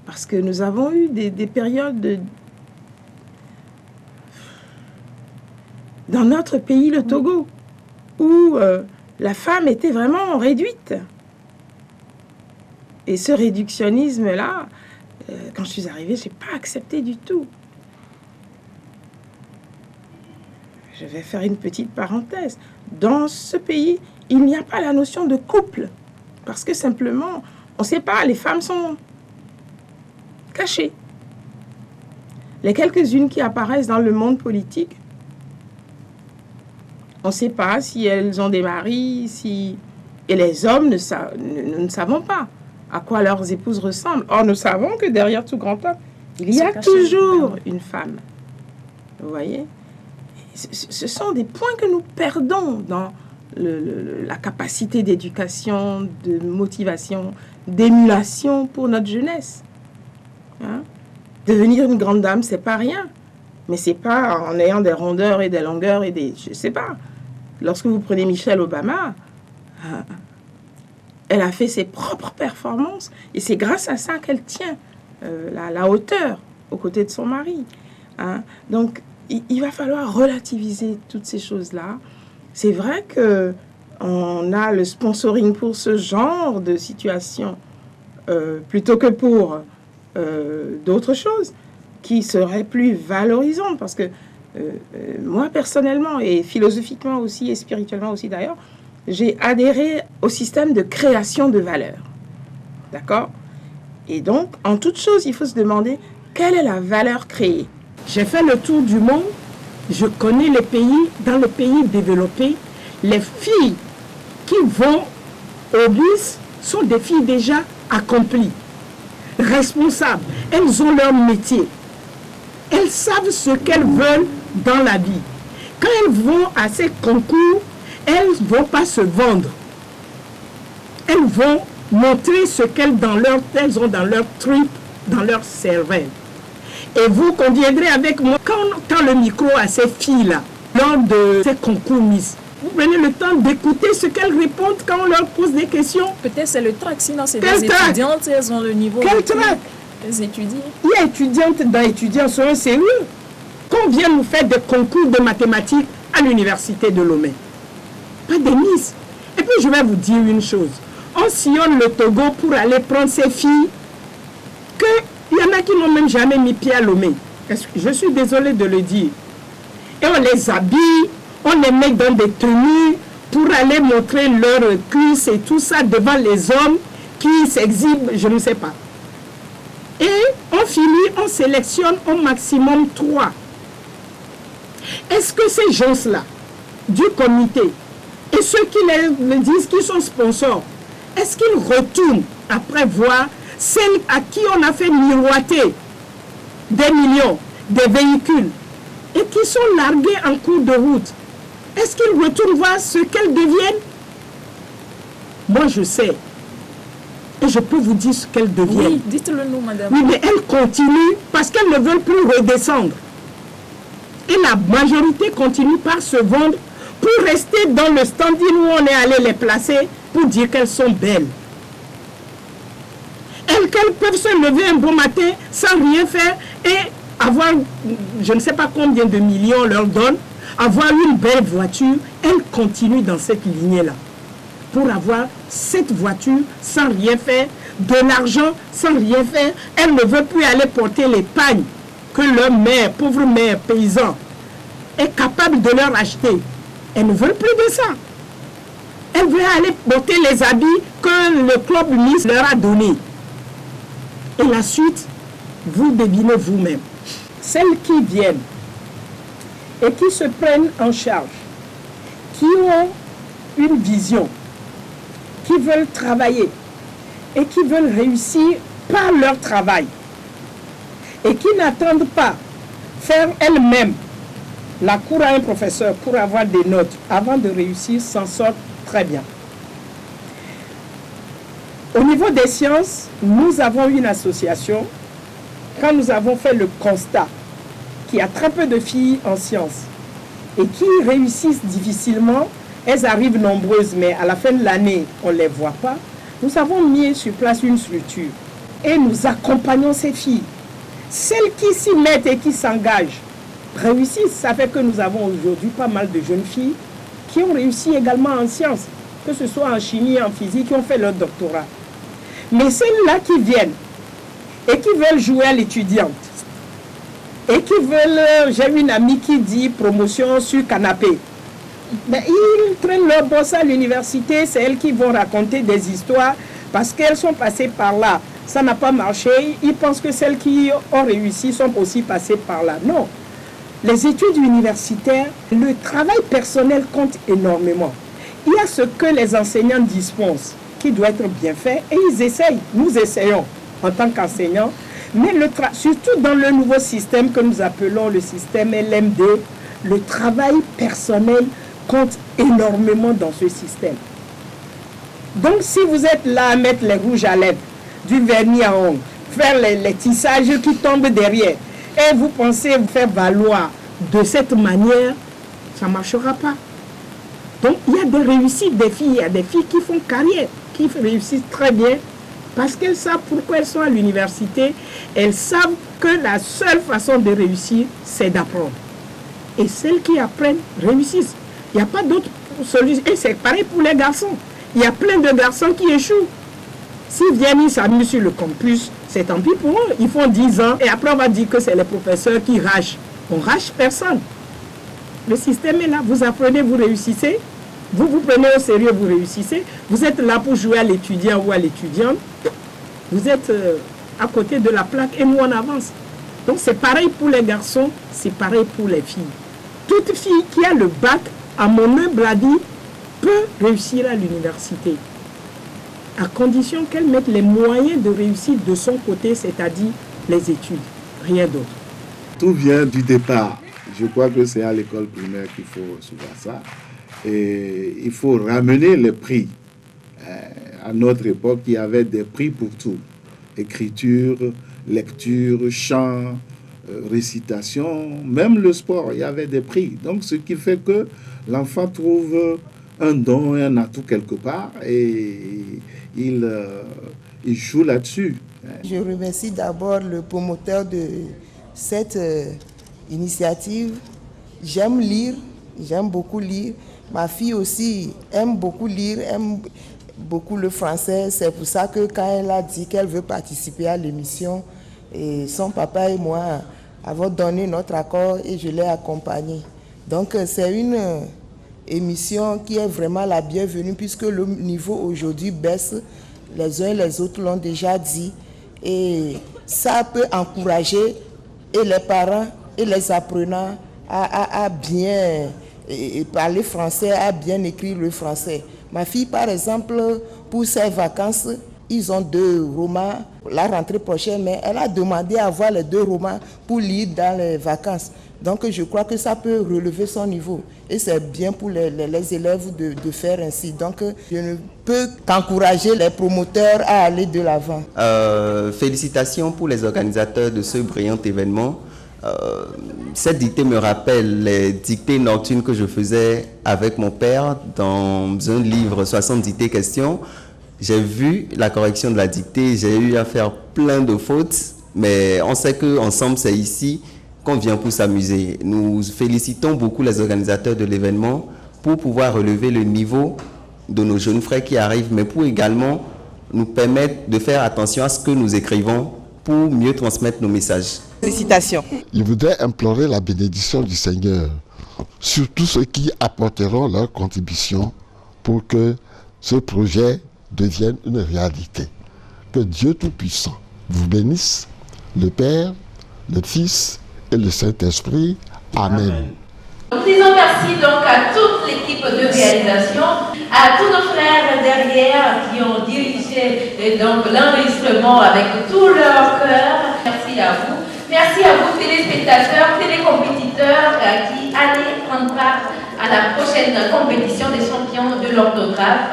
Parce que nous avons eu des périodes dans notre pays, le Togo, où la femme était vraiment réduite. Et ce réductionnisme-là, quand je suis arrivée, je n'ai pas accepté du tout. Je vais faire une petite parenthèse. Dans ce pays, il n'y a pas la notion de couple. Parce que simplement, on ne sait pas, les femmes sont cachées. Les quelques-unes qui apparaissent dans le monde politique, on ne sait pas si elles ont des maris, si... Et les hommes, nous ne savons pas à quoi leurs épouses ressemblent. Or, nous savons que derrière tout grand homme, il y a toujours une femme. Vous voyez? Ce sont des points que nous perdons dans la capacité d'éducation, de motivation, d'émulation pour notre jeunesse. Hein? Devenir une grande dame, c'est pas rien. Mais c'est pas en ayant des rondeurs et des longueurs et des... Je sais pas. Lorsque vous prenez Michelle Obama, elle a fait ses propres performances et c'est grâce à ça qu'elle tient la hauteur aux côtés de son mari. Hein? Donc, il va falloir relativiser toutes ces choses-là. C'est vrai qu'on a le sponsoring pour ce genre de situation plutôt que pour d'autres choses qui seraient plus valorisantes. Parce que moi, personnellement, et philosophiquement aussi, et spirituellement aussi d'ailleurs, j'ai adhéré au système de création de valeur. D'accord? Et donc, en toute chose, il faut se demander quelle est la valeur créée. J'ai fait le tour du monde, je connais les pays, dans les pays développés, les filles qui vont au bus sont des filles déjà accomplies, responsables, elles ont leur métier, elles savent ce qu'elles veulent dans la vie. Quand elles vont à ces concours, elles ne vont pas se vendre, elles vont montrer ce qu'elles ont dans leur trip, dans leur cervelle. Et vous conviendrez avec moi, quand le micro à ces filles-là, lors de ces concours Miss, vous prenez le temps d'écouter ce qu'elles répondent quand on leur pose des questions. Peut-être c'est le trac, sinon c'est des étudiantes, elles ont le niveau. Quel trac? Elles étudient. Il y a étudiantes dans étudiants, soyons sérieux. Qu'on vient nous faire des concours de mathématiques à l'université de Lomé. Pas des Miss. Et puis je vais vous dire une chose. On sillonne le Togo pour aller prendre ces filles il y en a qui n'ont même jamais mis pied à Lomé. Je suis désolée de le dire. Et on les habille, on les met dans des tenues pour aller montrer leurs cuisses et tout ça devant les hommes qui s'exhibent, je ne sais pas. Et on finit, on sélectionne au maximum 3. Est-ce que ces gens-là, du comité, et ceux qui les disent qu'ils sont sponsors, est-ce qu'ils retournent après voir celles à qui on a fait miroiter des millions, des véhicules, et qui sont largués en cours de route? Est-ce qu'ils retournent voir ce qu'elles deviennent? Moi, je sais. Et je peux vous dire ce qu'elles deviennent. Oui, dites-le nous, madame. Oui, mais elles continuent parce qu'elles ne veulent plus redescendre. Et la majorité continue par se vendre pour rester dans le standing où on est allé les placer pour dire qu'elles sont belles. Qu'elles peuvent se lever un bon matin sans rien faire et avoir, je ne sais pas combien de millions on leur donne, avoir une belle voiture. Elles continuent dans cette lignée-là pour avoir cette voiture sans rien faire, de l'argent sans rien faire. Elles ne veulent plus aller porter les pagnes que leur mère, pauvre mère paysan, est capable de leur acheter. Elles ne veulent plus de ça. Elles veulent aller porter les habits que le club Miss leur a donnés. Et la suite, vous devinez vous-même. Celles qui viennent et qui se prennent en charge, qui ont une vision, qui veulent travailler et qui veulent réussir par leur travail et qui n'attendent pas faire elles-mêmes la cour à un professeur pour avoir des notes avant de réussir, s'en sortent très bien. Au niveau des sciences, nous avons une association, quand nous avons fait le constat qu'il y a très peu de filles en sciences et qui réussissent difficilement, elles arrivent nombreuses, mais à la fin de l'année, on ne les voit pas, nous avons mis sur place une structure et nous accompagnons ces filles. Celles qui s'y mettent et qui s'engagent réussissent. Ça fait que nous avons aujourd'hui pas mal de jeunes filles qui ont réussi également en sciences, que ce soit en chimie, en physique, qui ont fait leur doctorat. Mais celles-là qui viennent et qui veulent jouer à l'étudiante, et qui veulent, j'ai une amie qui dit promotion sur canapé. Mais ils prennent leur bosse à l'université, c'est elles qui vont raconter des histoires parce qu'elles sont passées par là. Ça n'a pas marché, ils pensent que celles qui ont réussi sont aussi passées par là. Non. Les études universitaires, le travail personnel compte énormément. Il y a ce que les enseignants dispensent qui doit être bien fait et ils essayent. Nous essayons en tant qu'enseignants. Mais surtout dans le nouveau système que nous appelons le système LMD, le travail personnel compte énormément dans ce système. Donc si vous êtes là à mettre les rouges à lèvres, du vernis à ongles, faire les tissages qui tombent derrière, et vous pensez vous faire valoir de cette manière, ça ne marchera pas. Donc il y a des réussites des filles, il y a des filles qui font carrière, qui réussissent très bien, parce qu'elles savent pourquoi elles sont à l'université. Elles savent que la seule façon de réussir, c'est d'apprendre. Et celles qui apprennent réussissent. Il n'y a pas d'autre solution. Et c'est pareil pour les garçons. Il y a plein de garçons qui échouent. S'ils viennent, ils s'amusent sur le campus, c'est tant pis pour eux. Ils font 10 ans et après on va dire que c'est les professeurs qui rachent. On râche personne. Le système est là. Vous apprenez, vous réussissez. Vous vous prenez au sérieux, vous réussissez. Vous êtes là pour jouer à l'étudiant ou à l'étudiante. Vous êtes à côté de la plaque et nous on avance. Donc c'est pareil pour les garçons, c'est pareil pour les filles. Toute fille qui a le bac, à mon humble avis, peut réussir à l'université. À condition qu'elle mette les moyens de réussite de son côté, c'est-à-dire les études. Rien d'autre. Tout vient du départ. Je crois que c'est à l'école primaire qu'il faut recevoir ça. Et il faut ramener les prix. À notre époque, il y avait des prix pour tout. Écriture, lecture, chant, récitation, même le sport, il y avait des prix. Donc, ce qui fait que l'enfant trouve un don, un atout quelque part et il joue là-dessus. Je remercie d'abord le promoteur de cette initiative. J'aime lire, j'aime beaucoup lire. Ma fille aussi aime beaucoup lire, aime beaucoup le français. C'est pour ça que quand elle a dit qu'elle veut participer à l'émission, et son papa et moi avons donné notre accord et je l'ai accompagnée. Donc c'est une émission qui est vraiment la bienvenue puisque le niveau aujourd'hui baisse. Les uns et les autres l'ont déjà dit. Et ça peut encourager et les parents et les apprenants à bien parler français, à bien écrire le français. Ma fille, par exemple, pour ses vacances, ils ont 2 romans la rentrée prochaine, mais elle a demandé à avoir les 2 romans pour lire dans les vacances. Donc je crois que ça peut relever son niveau. Et c'est bien pour les élèves de faire ainsi. Donc je ne peux qu'encourager les promoteurs à aller de l'avant. Félicitations pour les organisateurs de ce brillant événement. Cette dictée me rappelle les dictées nocturnes que je faisais avec mon père dans un livre 60 dictées questions. J'ai vu la correction de la dictée, j'ai eu à faire plein de fautes, mais on sait qu'ensemble c'est ici qu'on vient pour s'amuser. Nous félicitons beaucoup les organisateurs de l'événement pour pouvoir relever le niveau de nos jeunes frères qui arrivent, mais pour également nous permettre de faire attention à ce que nous écrivons pour mieux transmettre nos messages. Félicitations. Je voudrais implorer la bénédiction du Seigneur sur tous ceux qui apporteront leur contribution pour que ce projet devienne une réalité. Que Dieu Tout-Puissant vous bénisse, le Père, le Fils et le Saint-Esprit. Amen. Nous disons merci donc à toute l'équipe de réalisation, à tous nos frères derrière qui ont dirigé donc l'enregistrement avec tout leur cœur. Merci à vous. Merci à vous téléspectateurs, télécompétiteurs qui allez prendre part à la prochaine compétition des champions de l'orthographe.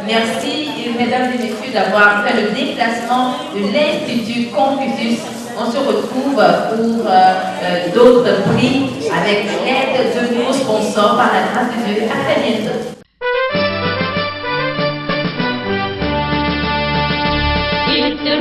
Merci mesdames et messieurs d'avoir fait le déplacement de l'Institut Confucius. On se retrouve pour d'autres prix avec l'aide de nos sponsors par la grâce de Dieu. À très bientôt. It's a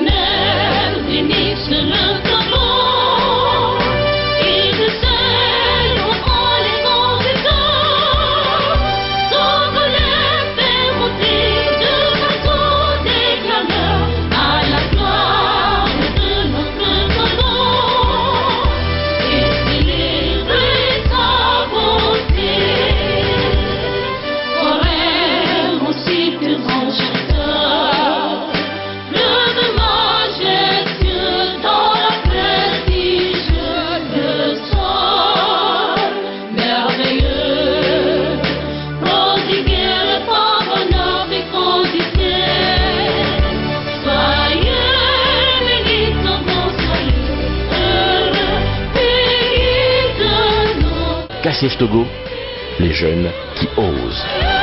Cassèche Togo, les jeunes qui osent.